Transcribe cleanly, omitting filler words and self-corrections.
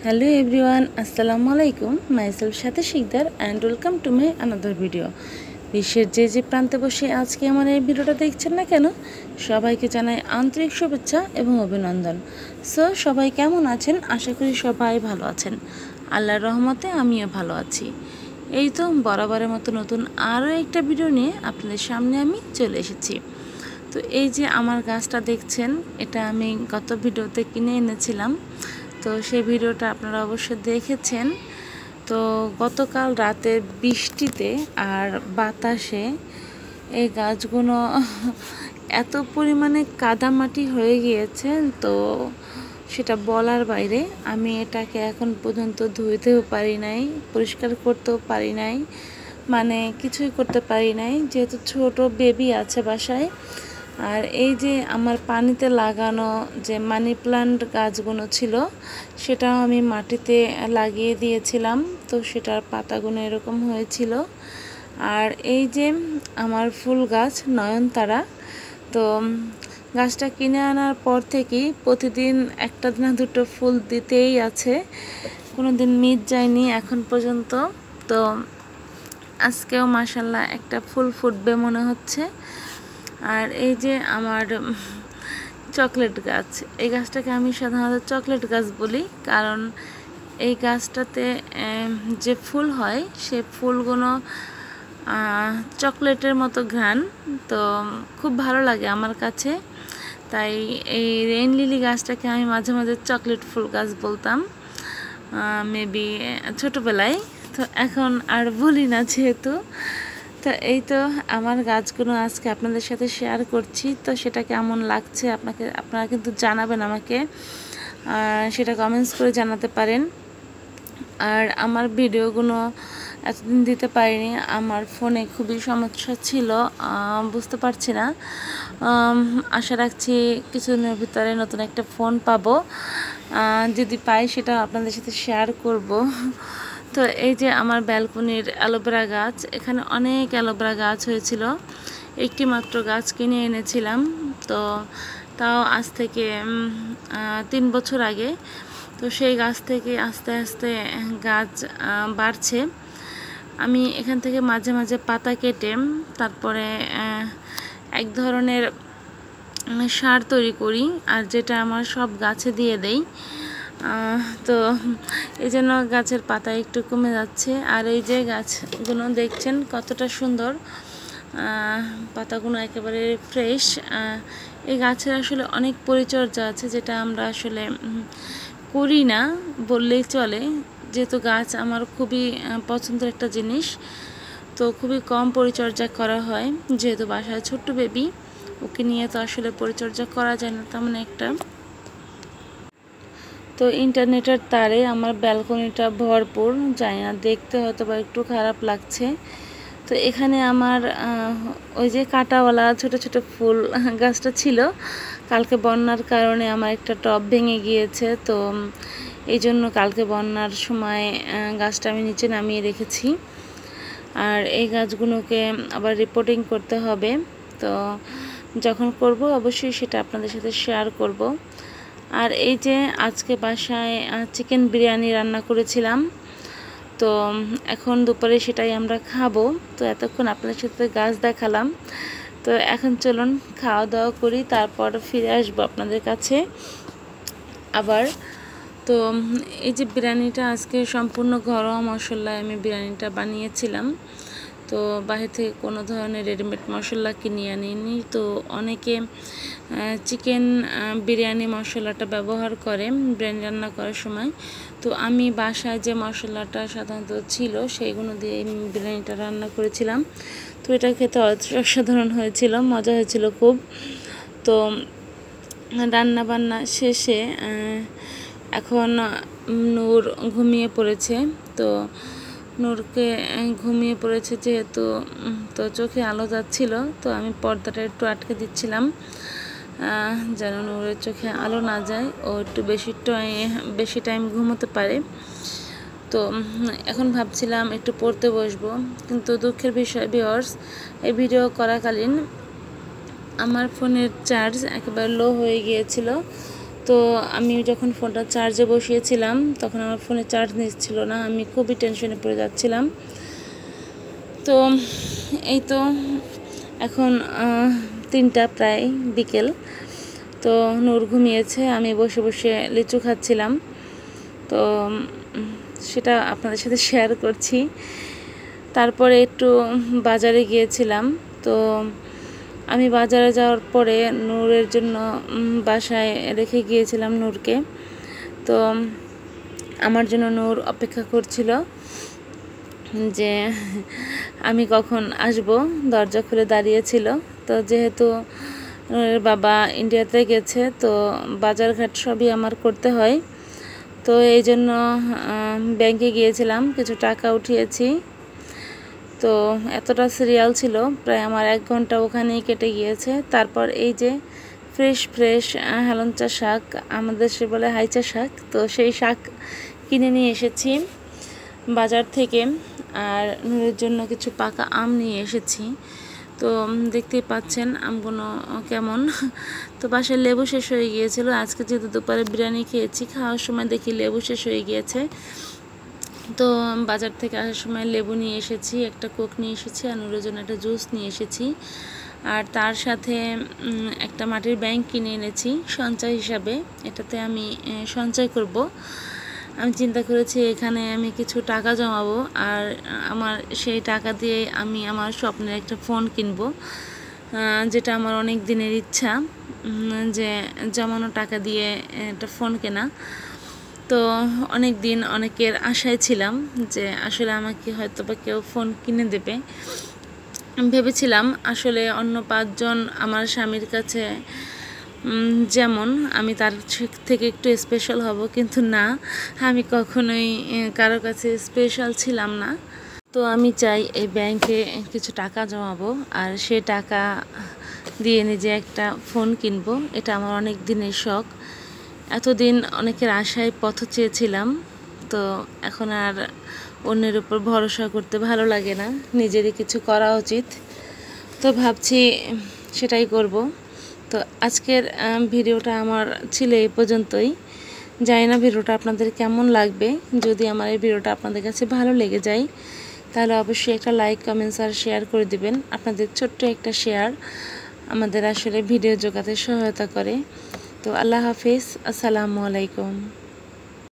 Hello everyone, আসসালামু আলাইকুম। Myself সাথে Sikdar and welcome to my another video. বিশ্বের যে প্রান্তে বসে আজকে আমার এই ভিডিওটা দেখছেন না কেন, সবাইকে জানাই আন্তরিক শুভেচ্ছা এবং অভিনন্দন। সো সবাই কেমন আছেন? আশা করি সবাই ভালো আছেন। আল্লাহর রহমতে আমিও ভালো আছি। এই তো বরাবরের মতো নতুন আরও একটা ভিডিও নিয়ে আপনাদের সামনে আমি চলে এসেছি। তো এই যে আমার গাছটা দেখছেন, এটা আমি গত ভিডিওতে কিনে এনেছিলাম। তো সেই ভিডিওটা আপনারা অবশ্যই দেখেছেন। তো গতকাল রাতে বৃষ্টিতে আর বাতাসে এই গাছগুলো এত পরিমাণে কাদামাটি হয়ে গিয়েছে, তো সেটা বলার বাইরে। আমি এটাকে এখন পর্যন্ত ধুইতেও পারি নাই, পরিষ্কার করতেও পারি নাই, মানে কিছুই করতে পারি নাই, যেহেতু ছোট বেবি আছে বাসায়। আর এই যে আমার পানিতে লাগানো যে মানি প্লান্ট গাছগুলো ছিল, সেটাও আমি মাটিতে লাগিয়ে দিয়েছিলাম। তো সেটার পাতাগুলো এরকম হয়েছিল। আর এই যে আমার ফুল গাছ নয়নতারা, তো গাছটা কিনে আনার পর থেকেই প্রতিদিন একটা না দুটো ফুল দিতেই আছে, কোনো দিন মিস যায়নি এখন পর্যন্ত। তো আজকেও মাশাল্লাহ একটা ফুল ফুটবে মনে হচ্ছে। আর এই যে আমার চকলেট গাছ, এই গাছটাকে আমি সাধারণত চকলেট গাছ বলি, কারণ এই গাছটাতে যে ফুল হয় সে ফুলগুলো চকলেটের মতো ঘ্রাণ, তো খুব ভালো লাগে আমার কাছে। তাই এই রেইন লিলি গাছটাকে আমি মাঝে মাঝে চকলেট ফুল গাছ বলতাম মেবি ছোটোবেলায়, তো এখন আর বলি না যেহেতু। তো এই তো আমার গাছগুলো আজকে আপনাদের সাথে শেয়ার করছি। তো সেটা কেমন লাগছে আপনারা কিন্তু জানাবেন আমাকে, সেটা কমেন্টস করে জানাতে পারেন। আর আমার ভিডিওগুলো এতদিন দিতে পারিনি, আমার ফোনে খুবই সমস্যা ছিল, বুঝতে পারছি না। আশা রাখছি কিছুদিনের ভিতরে নতুন একটা ফোন পাবো, যদি পাই সেটা আপনাদের সাথে শেয়ার করব। তো এই যে আমার ব্যালকনির অ্যালোভেরা গাছ, এখানে অনেক অ্যালোভেরা গাছ হয়েছিল। একটি মাত্র গাছ কিনে এনেছিলাম, তো তাও আজ থেকে 3 বছর আগে। তো সেই গাছ থেকে আস্তে আস্তে গাছ বাড়ছে। আমি এখান থেকে মাঝে মাঝে পাতা কেটে তারপরে এক ধরনের সার তৈরি করি, আর যেটা আমার সব গাছে দিয়ে দেই। তো এই জন্য গাছের পাতা একটু কমে যাচ্ছে। আর এই যে গাছগুলো দেখছেন কতটা সুন্দর, পাতাগুলো একেবারে ফ্রেশ। এই গাছের আসলে অনেক পরিচর্যা আছে, যেটা আমরা আসলে করি না বললেই চলে, যেহেতু গাছ আমার খুবই পছন্দের একটা জিনিস। তো খুবই কম পরিচর্যা করা হয়, যেহেতু বাসায় ছোট্ট বেবি, ওকে নিয়ে তো আসলে পরিচর্যা করা যায় না তেমন একটা। তো ইন্টারনেটের তারে আমার ব্যালকনিটা ভরপুর, জানি না দেখতে হয়তো বা একটু খারাপ লাগছে। তো এখানে আমার ওই যে কাঁটাওয়ালা ছোট ছোট ফুল গাছটা ছিল, কালকে বন্যার কারণে আমার একটা টব ভেঙে গিয়েছে। তো এই জন্য কালকে বন্যার সময় গাছটা আমি নিচে নামিয়ে রেখেছি। আর এই গাছগুলোকে আবার রিপোর্টিং করতে হবে, তো যখন করব অবশ্যই সেটা আপনাদের সাথে শেয়ার করব। আর এই যে আজকে বাসায় চিকেন বিরিয়ানি রান্না করেছিলাম, তো এখন দুপুরে সেটাই আমরা খাবো। তো এতক্ষণ আপনাদের সাথে গাছ দেখালাম, তো এখন চলুন খাওয়া দাওয়া করি, তারপর ফিরে আসবো আপনাদের কাছে আবার। তো এই যে বিরিয়ানিটা আজকে সম্পূর্ণ ঘরোয়া মশলায় আমি বিরিয়ানিটা বানিয়েছিলাম। তো বাইরে থেকে কোনো ধরনের রেডিমেড মশলা কিনে আনিনি। তো অনেকে চিকেন বিরিয়ানি মশলাটা ব্যবহার করে বিরিয়ানি রান্না করার সময়। তো আমি বাসায় যে মশলাটা সাধারণত ছিল সেইগুলো দিয়ে বিরিয়ানিটা রান্না করেছিলাম। তো এটা খেতে অসাধারণ হয়েছিল, মজা হয়েছিল খুব। তো রান্না বান্না শেষে এখন নূর ঘুমিয়ে পড়েছে। তো নূরকে ঘুমিয়ে পড়েছে যেহেতু, তো চোখে আলো যাচ্ছিল, তো আমি পর্দাটা একটু আটকে দিচ্ছিলাম যেন নূরের চোখে আলো না যায়, ও একটু বেশি টাইম ঘুমোতে পারে। তো এখন ভাবছিলাম একটু পড়তে বসবো, কিন্তু দুঃখের বিষয় ভিউয়ার্স, এই ভিডিও করাকালীন আমার ফোনের চার্জ একেবারে লো হয়ে গিয়েছিল। তো আমি যখন ফোনটা চার্জে বসিয়েছিলাম তখন আমার ফোনে চার্জ নিচ্ছিল না, আমি খুবই টেনশনে পড়ে যাচ্ছিলাম। তো এই তো এখন 3টা প্রায় বিকেল। তো নূর ঘুমিয়েছে, আমি বসে বসে লিচু খাচ্ছিলাম। তো সেটা আপনাদের সাথে শেয়ার করছি। তারপরে একটু বাজারে গিয়েছিলাম। তো আমি বাজারে যাওয়ার পরে নূরের জন্য বাসায় রেখে গিয়েছিলাম নূরকে। তো আমার জন্য নূর অপেক্ষা করছিল যে আমি কখন আসব, দরজা খুলে দাঁড়িয়েছিল। তো যেহেতু নূরের বাবা ইন্ডিয়াতে গেছে, তো বাজারঘাট সবই আমার করতে হয়। তো এই জন্য ব্যাংকে গিয়েছিলাম, কিছু টাকা উঠিয়েছি। তো এতটা সিরিয়াল ছিল, প্রায় আমার 1 ঘন্টা ওখানেই কেটে গিয়েছে। তারপর এই যে ফ্রেশ ফ্রেশ হেলঞ্চা শাক, আমাদের সে বলে হাইচা শাক, তো সেই শাক কিনে নিয়ে এসেছি বাজার থেকে। আর নূরের জন্য কিছু পাকা আম নিয়ে এসেছি। তো দেখতেই পাচ্ছেন আমগুলো কেমন। তো বাসায় লেবু শেষ হয়ে গিয়েছিল, আজকে যেহেতু দুপুরে বিরিয়ানি খেয়েছি, খাওয়ার সময় দেখি লেবু শেষ হয়ে গিয়েছে। তো বাজার থেকে আসার সময় লেবু নিয়ে এসেছি, একটা কোক নিয়ে এসেছি, আর নূরের জন্য একটা জুস নিয়ে এসেছি। আর তার সাথে একটা মাটির ব্যাংক কিনে এনেছি সঞ্চয় হিসাবে। এটাতে আমি সঞ্চয় করব। আমি চিন্তা করেছি এখানে আমি কিছু টাকা জমাবো, আর আমার সেই টাকা দিয়ে আমি আমার স্বপ্নের একটা ফোন কিনবো, যেটা আমার অনেক দিনের ইচ্ছা, যে জমানো টাকা দিয়ে একটা ফোন কেনা। তো অনেক দিন অনেকের আশায় ছিলাম যে আসলে আমাকে হয়তো বা কেউ ফোন কিনে দেবে। আমি ভেবেছিলাম আসলে অন্য 5 জন আমার স্বামীর কাছে যেমন, আমি তার থেকে একটু স্পেশাল হব, কিন্তু না, আমি কখনোই কারো কাছে স্পেশাল ছিলাম না। তো আমি চাই এই ব্যাংকে কিছু টাকা জমাবো, আর সে টাকা দিয়ে নিজে একটা ফোন কিনবো। এটা আমার অনেক দিনের শখ। এতদিন অনেকের আশায় পথ চেয়েছিলাম। তো এখন আর অন্যের উপর ভরসা করতে ভালো লাগে না, নিজেরই কিছু করা উচিত। তো ভাবছি সেটাই করব। তো আজকের ভিডিওটা আমার ছিল এই পর্যন্তই। জানি না ভিডিওটা আপনাদের কেমন লাগবে। যদি আমার এই ভিডিওটা আপনাদের কাছে ভালো লেগে যায়, তাহলে অবশ্যই একটা লাইক, কমেন্টস আর শেয়ার করে দিবেন। আপনাদের ছোট্ট একটা শেয়ার আমাদের আসলে ভিডিও জোগাতে সহায়তা করে। তো আল্লাহ হাফিজ, আসসালামু আলাইকুম।